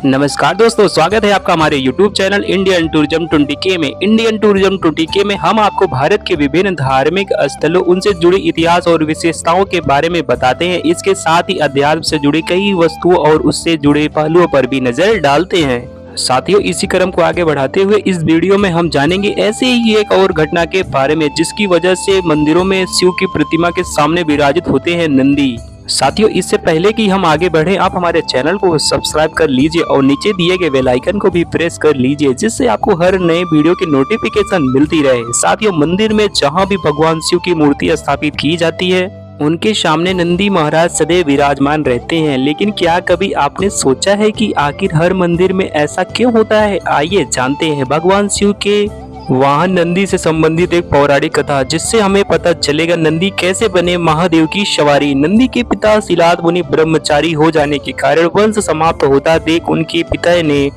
नमस्कार दोस्तों, स्वागत है आपका हमारे YouTube channel Indian tourism 20K में। इंडियन टूरिज्म 20K में हम आपको भारत के विभिन्न धार्मिक स्थलों, उनसे जुड़े इतिहास और विशेषताओं के बारे में बताते हैं। इसके साथ ही अध्यात्म से जुड़ी कई वस्तुओं और उससे जुड़े पहलुओं पर भी नजर डालते हैं। साथियों, इसी क्रम को आगे बढ़ाते हुए इस वीडियो में हम जानेंगे ऐसे ही एक और घटना के बारे में, जिसकी वजह से मंदिरों में शिव की प्रतिमा के सामने विराजित होते हैं नंदी। साथियों, इससे पहले कि हम आगे बढ़ें, आप हमारे चैनल को सब्सक्राइब कर लीजिए और नीचे दिए गए बेल आइकन को भी प्रेस कर लीजिए, जिससे आपको हर नए वीडियो की नोटिफिकेशन मिलती रहे। साथियों, मंदिर में जहां भी भगवान शिव की मूर्ति स्थापित की जाती है, उनके सामने नंदी महाराज सदैव विराजमान रहते हैं। लेकिन क्या कभी आपने सोचा है कि आखिर हर मंदिर में ऐसा क्यों होता है? आइए जानते हैं भगवान शिव के वाहन नंदी से संबंधित एक पौराणिक कथा, जिससे हमें पता चलेगा नंदी कैसे बने महादेव की सवारी। नंदी के पिता शिलाद मुनि ब्रह्मचारी हो जाने के कारण वंश समाप्त होता देख उनके पिता ने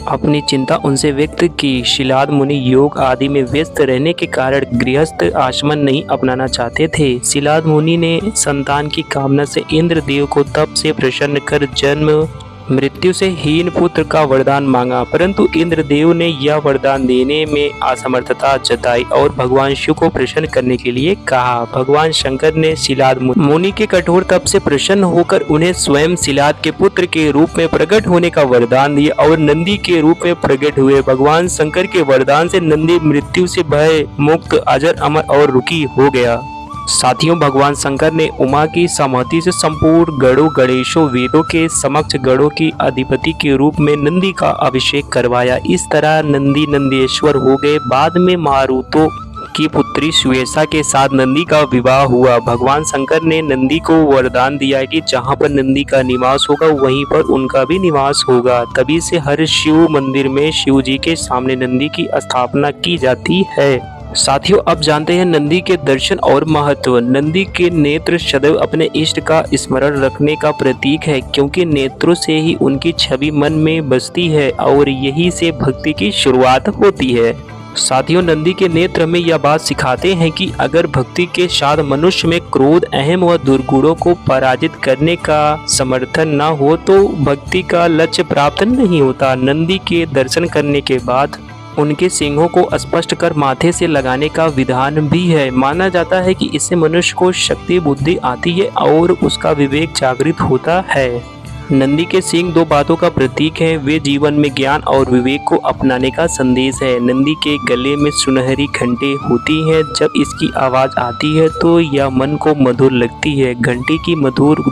अपनी चिंता उनसे व्यक्त की। शिलाद मुनि योग आदि में व्यस्त रहने के कारण गृहस्थ आश्रम नहीं अपनाना चाहते थे। शिलाद मुनि ने संतान की कामना से इंद्र देव को तप से प्रसन्न कर जन्म मृत्यु से हीन पुत्र का वरदान मांगा, परंतु इंद्रदेव ने यह वरदान देने में असमर्थता जताई और भगवान शिव को प्रसन्न करने के लिए कहा। भगवान शंकर ने शिलाद मुनि के कठोर तप से प्रसन्न होकर उन्हें स्वयं शिलाद के पुत्र के रूप में प्रकट होने का वरदान दिया और नंदी के रूप में प्रकट हुए। भगवान शंकर के वरदान से नंदी मृत्यु से भय मुक्त, अजर, अमर और रुखी हो गया। साथियों, भगवान शंकर ने उमा की सहमति से संपूर्ण गणों गणेशों वेदों के समक्ष गणों की अधिपति के रूप में नंदी का अभिषेक करवाया। इस तरह नंदी नंदेश्वर हो गए। बाद में मारुतो की पुत्री श्वेता के साथ नंदी का विवाह हुआ। भगवान शंकर ने नंदी को वरदान दिया कि जहां पर नंदी का निवास होगा वहीं पर उनका भी निवास होगा। तभी से हर शिव मंदिर में शिव जी के सामने नंदी की स्थापना की जाती है। साथियों, अब जानते हैं नंदी के दर्शन और महत्व। नंदी के नेत्र सदैव अपने इष्ट का स्मरण रखने का प्रतीक है, क्योंकि नेत्रों से ही उनकी छवि मन में बसती है और यही से भक्ति की शुरुआत होती है। साथियों, नंदी के नेत्र में यह बात सिखाते हैं कि अगर भक्ति के साथ मनुष्य में क्रोध, अहम व दुर्गुणों को पराजित करने का समर्थन न हो तो भक्ति का लक्ष्य प्राप्त नहीं होता। नंदी के दर्शन करने के बाद उनके सींगों को स्पष्ट कर माथे से लगाने का विधान भी है। माना जाता है कि इससे मनुष्य को शक्ति बुद्धि आती है और उसका विवेक जागृत होता है। नंदी के सींग दो बातों का प्रतीक है। वे जीवन में ज्ञान और विवेक को अपनाने का संदेश है। नंदी के गले में सुनहरी घंटे होती हैं। जब इसकी आवाज आती है तो यह मन को मधुर लगती है। घंटी की मधुर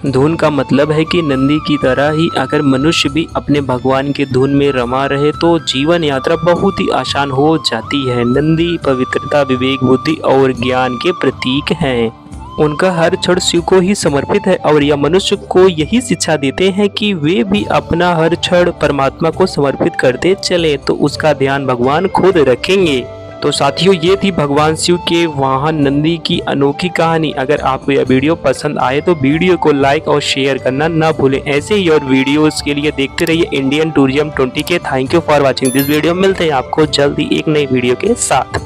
धुन का मतलब है कि नंदी की तरह ही अगर मनुष्य भी अपने भगवान की धुन में रमा रहे तो जीवन यात्रा बहुत ही आसान हो जाती है। नंदी पवित्रता, विवेक, बुद्धि और ज्ञान के प्रतीक हैं। उनका हर क्षण शिव को ही समर्पित है और यह मनुष्य को यही शिक्षा देते हैं कि वे भी अपना हर क्षण परमात्मा को समर्पित करते चले तो उसका ध्यान भगवान खुद रखेंगे। तो साथियों, ये थी भगवान शिव के वाहन नंदी की अनोखी कहानी। अगर आपको यह वीडियो पसंद आए तो वीडियो को लाइक और शेयर करना ना भूलें। ऐसे ही और वीडियोस के लिए देखते रहिए Indian tourism 20K। Thank you for watching this video. मिलते हैं आपको जल्दी एक नई वीडियो के साथ।